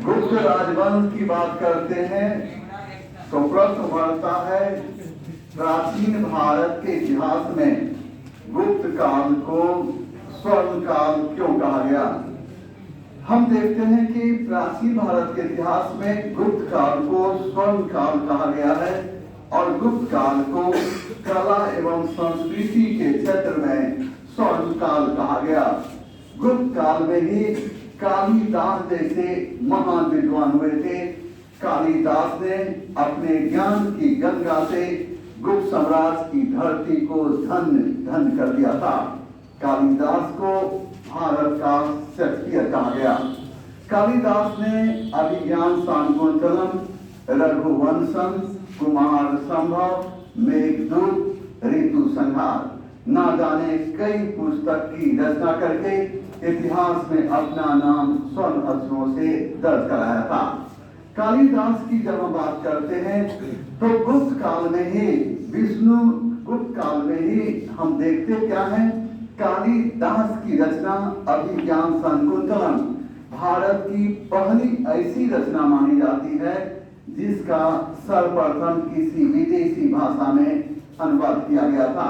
गुप्त राजवंश की बात करते हैं तो प्रश्न उभरता है, प्राचीन भारत के इतिहास में गुप्त काल को स्वर्ण काल क्यों कहा गया। हम देखते हैं कि प्राचीन भारत के इतिहास में गुप्त काल को स्वर्ण काल कहा गया है और गुप्त काल को कला एवं संस्कृति के क्षेत्र में स्वर्ण काल कहा गया। गुप्त काल में ही कालिदास जैसे महान विद्वान हुए थे। कालिदास ने अपने ज्ञान की गंगा से गुप्त साम्राज्य की धरती को धन्य धन्य कर दिया था। कालिदास को भारत का शेक्सपियर कहा गया। कालिदास ने अभिज्ञान शाकुंतलम, रघुवंशम, कुमार संभव, मेघदूत, ऋतु संहार ना जाने कई पुस्तक की रचना करके इतिहास में अपना नाम स्वर्ण अक्षरों से दर्ज कराया था। कालिदास की जब हम बात करते हैं तो गुप्त काल में ही विष्णु गुप्त काल में ही हम देखते क्या है, कालिदास की रचना अभिज्ञान शाकुंतलम भारत की पहली ऐसी रचना मानी जाती है जिसका सर्वप्रथम किसी विदेशी भाषा में अनुवाद किया गया था।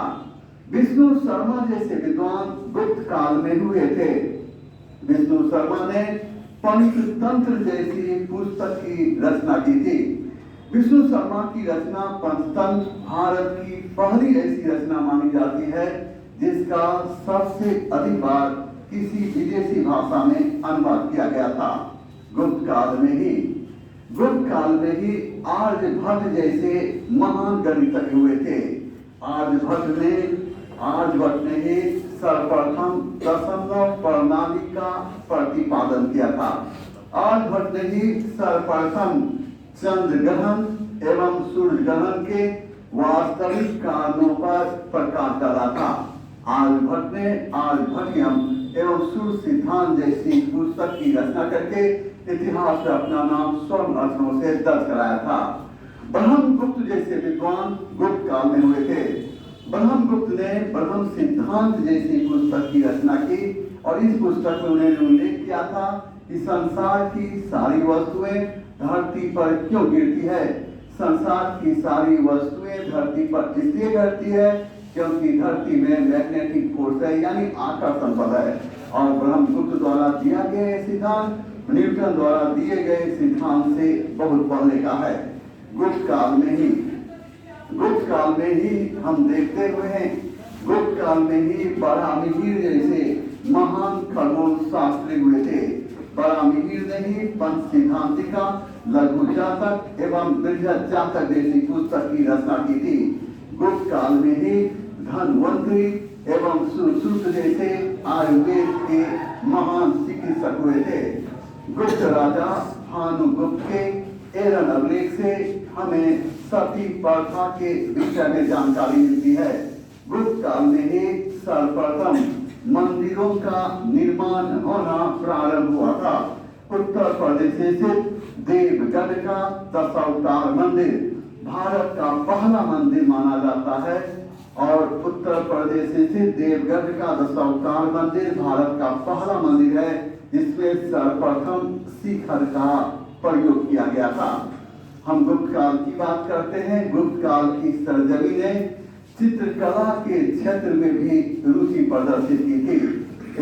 विष्णु शर्मा जैसे विद्वान गुप्त काल में हुए थे। विष्णु शर्मा ने पंचतंत्र जैसी पुस्तक की रचना की थी। विष्णु शर्मा की रचना पंचतंत्र भारत की पहली ऐसी रचना मानी जाती है जिसका सबसे अधिक बार किसी विदेशी भाषा में अनुवाद किया गया था। गुप्त काल में ही आर्यभट्ट जैसे महान गणितज्ञ हुए थे। आर्यभट्ट ने ही सर्वप्रथम दशमलव प्रणाली का प्रतिपादन किया था। आर्यभट्ट ने ही सर्वप्रथम चंद्र ग्रहण एवं सूर्य ग्रहण के वास्तविक कारणों पर प्रकाश डाला था। आर्यभट्ट ने आर्यभट्टियम एवं सूर्य सिद्धांत जैसी पुस्तक की रचना करके इतिहास में अपना नाम स्वर्ण अक्षरों से दर्ज कराया था। ब्रह्मगुप्त जैसे विद्वान गुप्त काल में हुए थे। ब्रह्मगुप्त ने ब्रह्म सिद्धांत जैसी पुस्तक की रचना की और इस पुस्तक में उन्होंने उल्लेख किया था कि संसार की सारी वस्तुएं धरती पर क्यों गिरती है। संसार की सारी वस्तुएं धरती पर इसलिए गिरती है क्योंकि धरती में मैग्नेटिक फोर्स है, यानी आकर्षण बल है। और ब्रह्मगुप्त द्वारा दिया गया सिद्धांत न्यूटन द्वारा दिए गए सिद्धांत से बहुत पहले का है। गुप्त काल में ही हम देखते हुए हैं, गुप्त काल में ही बराहमिहिर जैसे महान खगोल शास्त्री हुए थे। बराहमिहिर ने ही पंच सिद्धांतिका, लघु जातक एवं बृहद जातक जैसी पुस्तक की रचना की थी। गुप्त काल में ही धन्वंतरी एवं सुश्रुत जैसे आयुर्वेद के महान चिकित्सक हुए थे। गुप्त राजा भानुगुप्त के एरन अभिलेख से हमें सती प्रथा के विषय में जानकारी मिलती है। गुप्त काल में ही सर्वप्रथम मंदिरों का निर्माण होना प्रारंभ हुआ था। उत्तर प्रदेश स्थित देवगढ़ का दशावतार मंदिर भारत का पहला मंदिर माना जाता है और उत्तर प्रदेश स्थित देवगढ़ का दशावतार मंदिर भारत का पहला मंदिर है जिसमें सर्वप्रथम शिखर का प्रयोग किया गया था। हम गुप्त काल की बात करते हैं। गुप्त काल की सरजमी ने चित्रकला के क्षेत्र में भी रुचि प्रदर्शित की थी।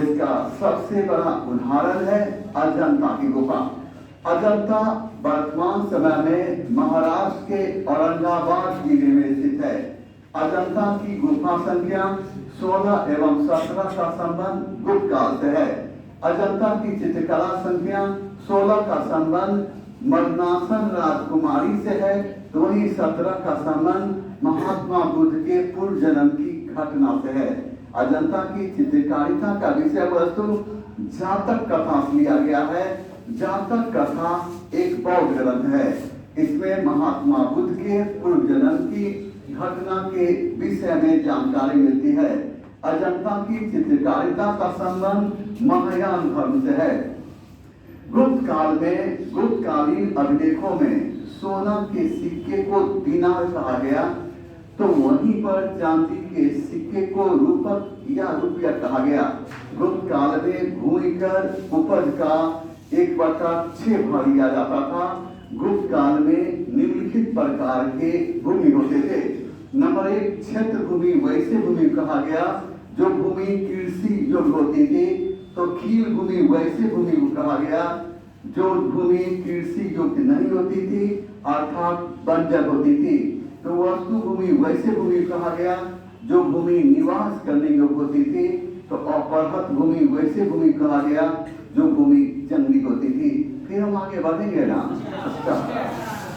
इसका सबसे बड़ा उदाहरण है अजंता की गुफा। अजंता वर्तमान समय में महाराष्ट्र के औरंगाबाद जिले में स्थित है। अजंता की गुफा संख्या 16 एवं 17 का संबंध गुप्त काल से है। अजंता की चित्रकला संख्या 16 का संबंध मदनासन राजकुमारी से है, तो वही 17 का संबंध महात्मा बुद्ध के पूर्व जन्म की घटना से है। अजंता की चित्रकारिता का विषय वस्तु जातक कथा से लिया गया है। जातक कथा एक बौद्ध ग्रंथ है। इसमें महात्मा बुद्ध के पूर्व जन्म की घटना के विषय में जानकारी मिलती है। अजंता की चित्रकारिता का संबंध महायान धर्म से है। गुप्त कालीन अभिलेखों में सोना के सिक्के को दिनार कहा गया, तो वहीं पर चांदी के सिक्के को रूपक या रुपया कहा गया। गुप्त काल में भूमिकर उपज का 1/6 भाग लिया जाता था। गुप्त काल में निम्नलिखित प्रकार के भूमि होते थे। नंबर 1, क्षेत्र भूमि वैसे भूमि कहा गया जो भूमि कृषि योग्य होती थी। तो खील भूमि वैसे भूमि को कहा गया जो भूमि कृषि योग्य नहीं होती थी अर्थात बंजर होती थी। तो वस्तु भूमि वैसे भूमि कहा गया जो भूमि निवास करने योग्य होती थी। तो अपरहत भूमि वैसे भूमि कहा गया जो भूमि जंगली होती थी। फिर हम आगे बढ़ेंगे ना।